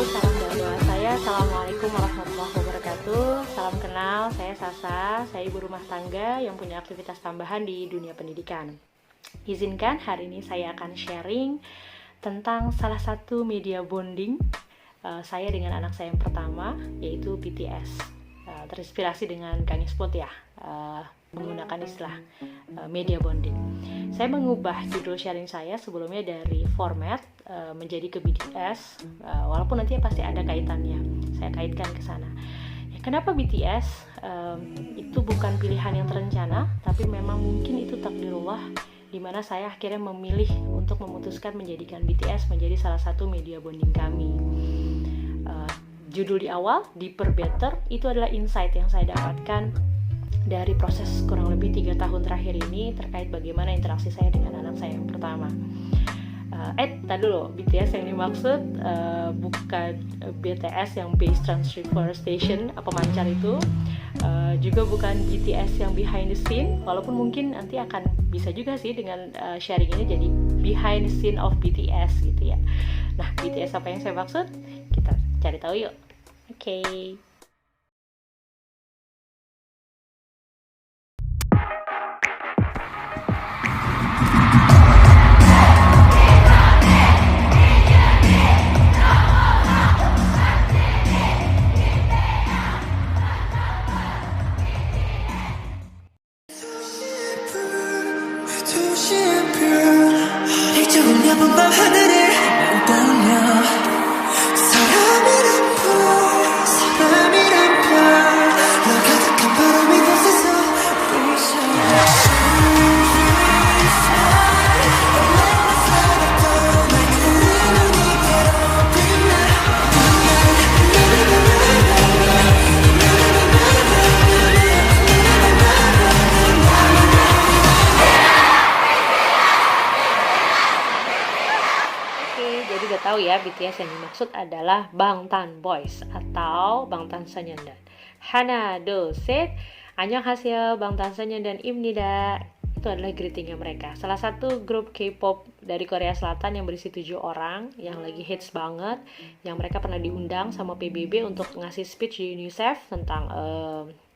salam dan doa saya. Assalamualaikum warahmatullahi wabarakatuh. Salam kenal, saya Sasa. Saya ibu rumah tangga yang punya aktivitas tambahan di dunia pendidikan. Izinkan hari ini saya akan sharing tentang salah satu media bonding saya dengan anak saya yang pertama, yaitu BTS. Terinspirasi dengan Kang Spot ya, menggunakan istilah media bonding. Saya mengubah judul sharing saya sebelumnya dari format menjadi ke BTS, walaupun nanti pasti ada kaitannya. Saya kaitkan ke sana. Ya, kenapa BTS? Itu bukan pilihan yang terencana, tapi memang mungkin itu takdirullah, di mana saya akhirnya memilih untuk memutuskan menjadikan BTS menjadi salah satu media bonding kami. Judul di awal, Deeper Better, itu adalah insight yang saya dapatkan dari proses kurang lebih 3 tahun terakhir ini terkait bagaimana interaksi saya dengan anak saya yang pertama. Tadi dulu, BTS yang dimaksud bukan BTS yang Base Transceiver Station, pemancar itu, juga bukan BTS yang behind the scene, walaupun mungkin nanti akan bisa juga sih dengan sharing ini jadi behind the scene of BTS gitu ya. Nah, BTS apa yang saya maksud? Kita cari tahu yuk. Oke. Jadi udah tahu ya, BTS yang dimaksud adalah Bangtan Boys atau Bangtan Sonyeondan. Hana, do, set, annyeonghaseyo, Bangtan Sonyeondan imnida. Itu adalah greetingnya mereka. Salah satu grup K-pop dari Korea Selatan yang berisi 7 orang, yang lagi hits banget, yang mereka pernah diundang sama PBB untuk ngasih speech di UNICEF tentang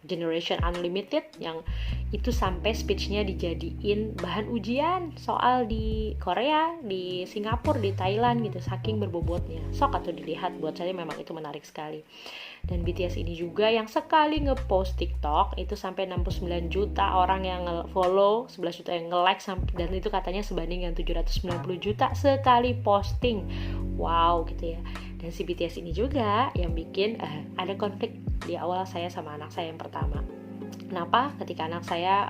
Generation Unlimited, yang itu sampai speech-nya dijadiin bahan ujian soal di Korea, di Singapura, di Thailand gitu, saking berbobotnya. Sok atau dilihat, buat saya memang itu menarik sekali. Dan BTS ini juga yang sekali ngepost TikTok itu sampai 69 juta orang yang follow, 11 juta yang nge-like, dan itu katanya sebanding yang 790 juta sekali posting. Wow gitu ya. Dan si BTS ini juga yang bikin ada konflik di awal saya sama anak saya yang pertama. Kenapa? Ketika anak saya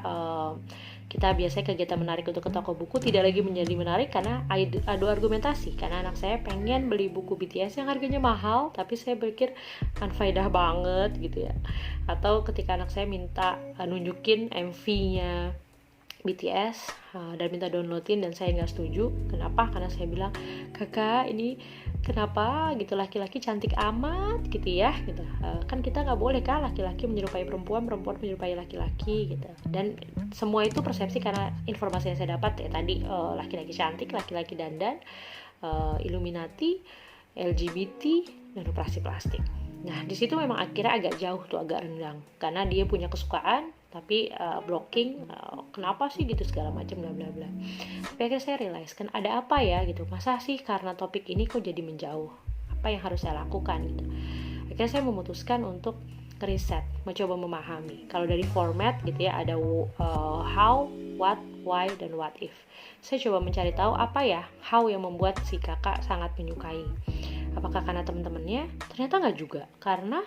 kita biasanya kegiatan menarik untuk ke toko buku tidak lagi menjadi menarik karena adu argumentasi, karena anak saya pengen beli buku BTS yang harganya mahal, tapi saya pikir kan faedah banget gitu ya. Atau ketika anak saya minta nunjukin MV-nya BTS dan minta downloadin, dan saya nggak setuju. Kenapa? Karena saya bilang, kakak ini kenapa gitu, laki-laki cantik amat gitu ya gitu. Kan kita nggak boleh kan laki-laki menyerupai perempuan, perempuan menyerupai laki-laki gitu. Dan semua itu persepsi karena informasi yang saya dapat ya tadi, laki-laki cantik, laki-laki dandan, Illuminati, LGBT, dan operasi plastik. Nah di situ memang akhirnya agak jauh tuh, agak renggang, karena dia punya kesukaan tapi blocking, kenapa sih gitu segala macam bla bla bla. Tapi akhirnya saya realize kan ada apa ya gitu, masa sih karena topik ini kok jadi menjauh, apa yang harus saya lakukan gitu. Akhirnya saya memutuskan untuk riset, mencoba memahami. Kalau dari format gitu ya, ada how, what, why, dan what if. Saya coba mencari tahu apa ya how yang membuat si kakak sangat menyukai. Apakah karena teman-temannya? Ternyata nggak juga, karena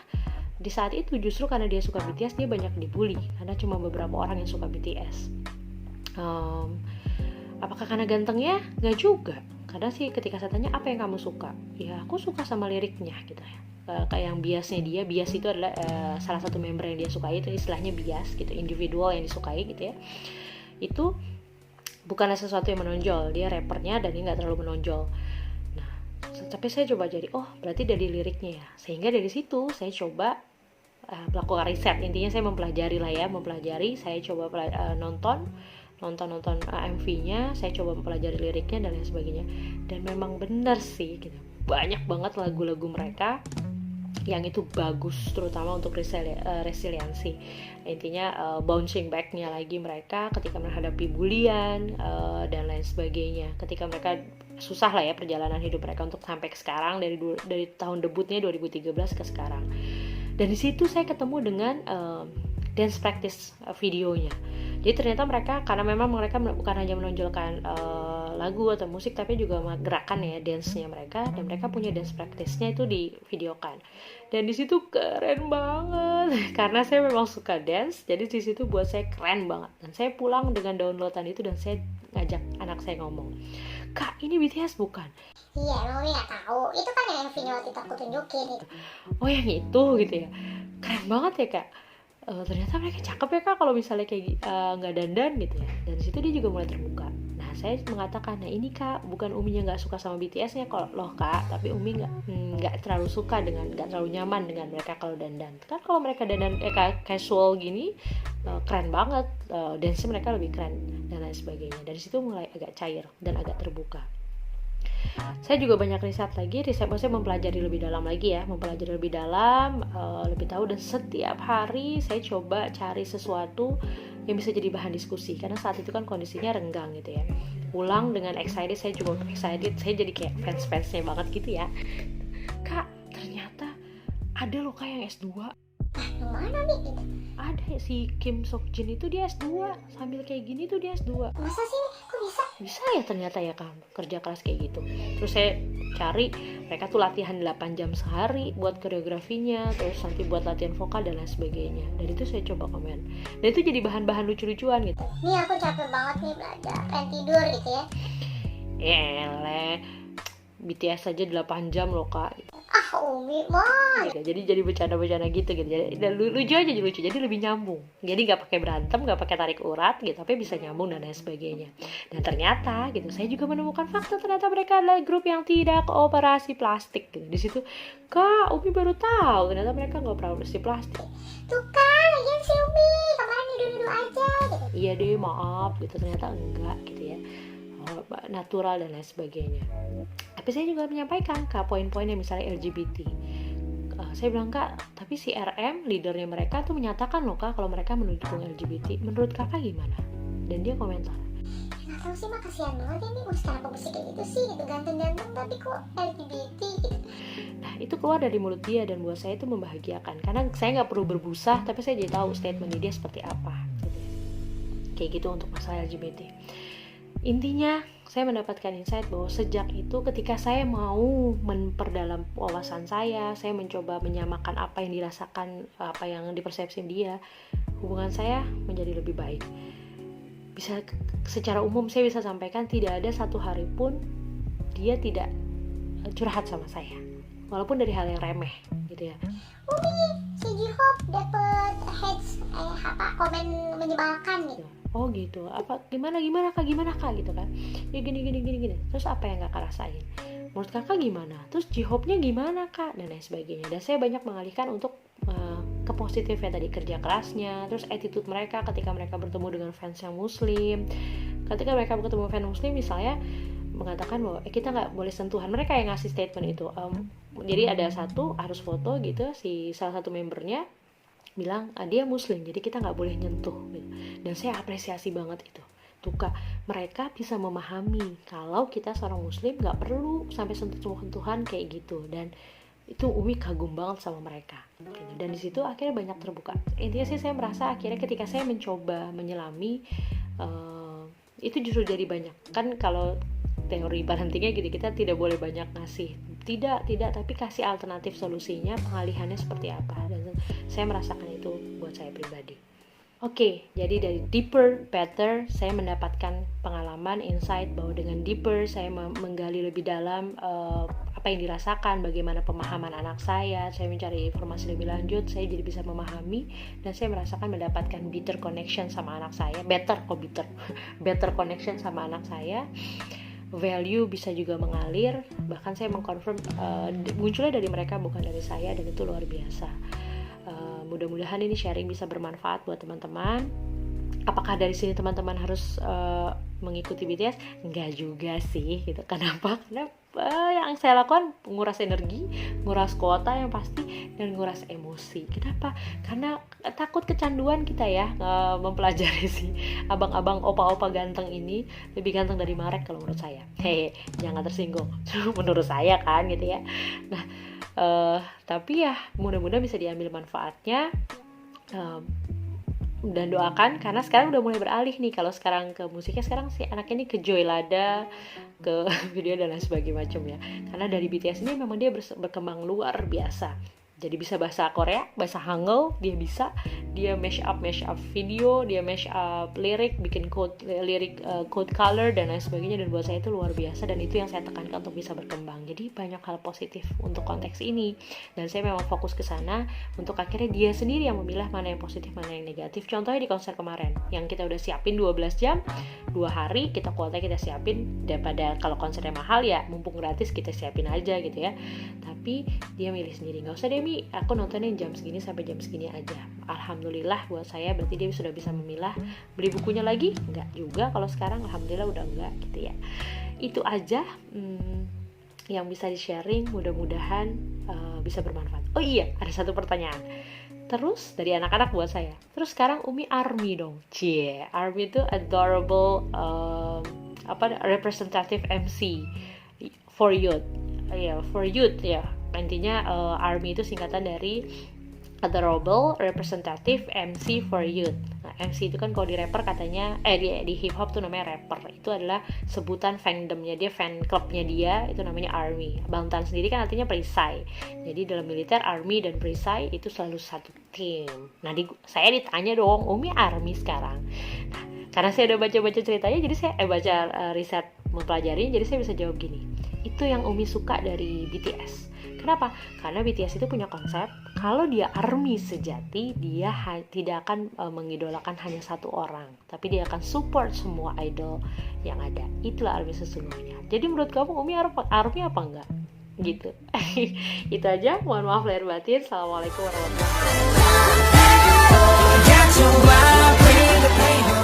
di saat itu justru karena dia suka BTS, dia banyak dibully karena cuma beberapa orang yang suka BTS. Apakah karena gantengnya? Nggak juga, karena sih ketika saya tanya apa yang kamu suka, ya aku suka sama liriknya gitu ya. Kayak yang biasnya dia, bias itu adalah salah satu member yang dia sukai, itu istilahnya bias gitu, individual yang disukai gitu ya. Itu bukanlah sesuatu yang menonjol, dia rappernya dan dia nggak terlalu menonjol. Tapi saya coba jadi, berarti dari liriknya ya. Sehingga dari situ saya coba melakukan riset. Intinya saya mempelajari, saya coba nonton nonton MV-nya, saya coba mempelajari liriknya dan lain sebagainya. Dan memang benar sih gitu. Banyak banget lagu-lagu mereka yang itu bagus, terutama untuk resiliensi. Intinya bouncing back-nya lagi mereka ketika menghadapi bulian dan lain sebagainya. Ketika mereka susah lah ya perjalanan hidup mereka untuk sampai ke sekarang, dari tahun debutnya 2013 ke sekarang. Dan di situ saya ketemu dengan dance practice videonya. Jadi ternyata mereka, karena memang mereka bukan hanya menonjolkan lagu atau musik, tapi juga gerakan ya, dance-nya mereka, dan mereka punya dance practice-nya itu divideokan. Dan di situ keren banget karena saya memang suka dance, jadi di situ buat saya keren banget. Dan saya pulang dengan downloadan itu dan saya ngajak anak saya ngomong, "Kak, ini BTS bukan?" Iya, Mami nggak tahu. Itu kan yang video waktu itu aku tunjukin itu. Oh, yang itu gitu ya. Keren banget ya, Kak. Ternyata mereka cakep ya, Kak, kalau misalnya kayak nggak dandan gitu ya. Dan di situ dia juga mulai terbuka. Nah, saya mengatakan, nah ini Kak, bukan Uminya nggak suka sama BTS-nya kok loh Kak, tapi Umi nggak terlalu suka nggak terlalu nyaman dengan mereka kalau dandan. Kan kalau mereka dandan casual gini, keren banget, dance mereka lebih keren dan lain sebagainya. Dari situ mulai agak cair dan agak terbuka. Saya juga banyak maksudnya mempelajari lebih dalam lagi ya, lebih tahu, dan setiap hari saya coba cari sesuatu yang bisa jadi bahan diskusi, karena saat itu kan kondisinya renggang gitu ya. Pulang dengan excited, saya jadi kayak fans-fansnya banget gitu ya. Kak, ternyata ada loh Kak yang S2. Yang mana nih gitu? Ada si Kim Sok Jin itu dia S2, sambil kayak gini tuh dia S2. Masa sih? Kok bisa? Bisa ya ternyata ya kan, kerja keras kayak gitu. Terus saya cari, mereka tuh latihan 8 jam sehari buat koreografinya, terus nanti buat latihan vokal dan lain sebagainya. Dan itu saya coba komen, dan itu jadi bahan-bahan lucu-lucuan gitu. Nih aku capek banget nih belajar, pengen tidur gitu ya. Eleh, BTS aja 8 jam loh Kak. Umi mah. Gitu. Jadi bercanda-bercanda gitu. Jadi lucu aja, jadi lebih nyambung. Jadi nggak pakai berantem, nggak pakai tarik urat gitu, tapi bisa nyambung dan lain sebagainya. Dan ternyata gitu, saya juga menemukan fakta, ternyata mereka adalah grup yang tidak operasi plastik gitu. Di situ, Kak, Umi baru tahu ternyata mereka nggak operasi plastik. Tuh kan, lagian si Umi kemarin duduk-duduk aja gitu. Iya deh, maaf gitu, ternyata enggak gitu ya. Natural dan lain sebagainya. Tapi saya juga menyampaikan Kak poin-poin yang misalnya LGBT. Saya bilang, Kak, tapi si RM leadernya mereka tuh menyatakan loh Kak kalau mereka mendukung LGBT. Menurut Kakak gimana? Dan dia komentar, Nggak tahu sih, mah kasihan banget ya nih, kenapa mesti kayak gitu sih gitu, ganteng-ganteng tapi kok LGBT gitu. Nah itu keluar dari mulut dia, dan buat saya itu membahagiakan, karena saya nggak perlu berbusa, tapi saya jadi tahu statement dia seperti apa gitu. Kayak gitu untuk masalah LGBT. Intinya saya mendapatkan insight bahwa sejak itu ketika saya mau memperdalam wawasan saya mencoba menyamakan apa yang dirasakan, apa yang dipersepsi dia, hubungan saya menjadi lebih baik. Bisa secara umum saya bisa sampaikan, tidak ada satu hari pun dia tidak curhat sama saya, walaupun dari hal yang remeh gitu ya. Umi, si J-Hope dapet hate komen menyebalkan gitu. Oh gitu, apa gimana kak gitu kan ya, gini, terus apa yang kakak rasain, menurut kakak gimana, terus J-Hope-nya gimana kak, dan lain sebagainya. Dan saya banyak mengalihkan untuk ke positifnya tadi, kerja kerasnya, terus attitude mereka ketika mereka bertemu dengan fans yang muslim. Ketika mereka bertemu fans muslim misalnya mengatakan bahwa kita nggak boleh sentuhan, mereka yang ngasih statement itu. Jadi ada satu harus foto gitu, si salah satu membernya bilang dia muslim, jadi kita nggak boleh nyentuh gitu. Dan saya apresiasi banget itu tuh Kak, mereka bisa memahami kalau kita seorang muslim nggak perlu sampai sentuhan kayak gitu. Dan itu Umi kagum banget sama mereka gitu. Dan di situ akhirnya banyak terbuka. Intinya sih saya merasa akhirnya ketika saya mencoba menyelami, itu justru jadi banyak. Kan kalau teori parentingnya gitu, kita tidak boleh banyak ngasih, tidak, tapi kasih alternatif solusinya, pengalihannya seperti apa. Dan saya merasakan itu buat saya pribadi. Oke, jadi dari deeper, better, saya mendapatkan pengalaman, insight bahwa dengan deeper saya menggali lebih dalam apa yang dirasakan, bagaimana pemahaman anak saya mencari informasi lebih lanjut, saya jadi bisa memahami, dan saya merasakan mendapatkan better connection sama anak saya, better connection sama anak saya. Value bisa juga mengalir, bahkan saya mengkonfirm munculnya dari mereka bukan dari saya, dan itu luar biasa. Mudah-mudahan ini sharing bisa bermanfaat buat teman-teman. apakah dari sini teman-teman harus mengikuti BTS? Enggak juga sih gitu. Kenapa? Karena yang saya lakukan nguras energi, nguras kuota yang pasti, dan nguras emosi. Kenapa? Karena takut kecanduan kita ya mempelajari si abang-abang opa-opa ganteng ini. Lebih ganteng dari Marek kalau menurut saya. Hehe, jangan tersinggung. Menurut saya kan gitu ya. Nah, tapi ya mudah-mudahan bisa diambil manfaatnya. Dan doakan, karena sekarang udah mulai beralih nih. Kalau sekarang ke musiknya, sekarang si anaknya ini ke Joylada, ke video dan lain sebagainya macam ya. Karena dari BTS ini memang dia berkembang luar biasa. Jadi bisa bahasa Korea, bahasa Hangul, dia mash up video, dia mash up lirik, bikin code color dan lain sebagainya. Dan buat saya itu luar biasa, dan itu yang saya tekankan untuk bisa berkembang. Jadi banyak hal positif untuk konteks ini, dan saya memang fokus ke sana untuk akhirnya dia sendiri yang memilah mana yang positif, mana yang negatif. Contohnya di konser kemarin yang kita udah siapin 12 jam 2 hari, kuota kita siapin. Daripada kalau konsernya mahal ya mumpung gratis kita siapin aja gitu ya. Tapi dia milih sendiri, nggak usah deh Mi, aku nontonin jam segini sampai jam segini aja. Alhamdulillah buat saya, berarti dia sudah bisa memilah. Beli bukunya lagi? Enggak juga kalau sekarang, alhamdulillah udah enggak gitu ya. Itu aja yang bisa di-sharing, mudah-mudahan bisa bermanfaat. Oh iya, ada satu pertanyaan terus dari anak-anak buat saya. Terus sekarang Umi ARMY dong. ARMY itu adorable representative MC for youth. For youth ya. Intinya ARMY itu singkatan dari Adorable Representative MC for Youth. Nah, MC itu kan kalau di rapper katanya di hip hop tuh namanya rapper. Itu adalah sebutan fandomnya dia, fan clubnya dia, itu namanya ARMY. Bangtan sendiri kan artinya perisai. Jadi dalam militer ARMY dan perisai itu selalu satu tim. Nah, saya ditanya dong, Umi ARMY sekarang. Nah, karena saya udah baca-baca ceritanya, jadi saya baca riset mempelajari, jadi saya bisa jawab gini. Itu yang Umi suka dari BTS. Kenapa? Karena BTS itu punya konsep, kalau dia ARMY sejati, dia tidak akan mengidolakan hanya satu orang, tapi dia akan support semua idol yang ada. Itulah ARMY sesungguhnya. Jadi menurut kamu Umi ARMY apa enggak? Gitu. Itu aja. Mohon maaf lahir batin. Assalamualaikum warahmatullahi wabarakatuh.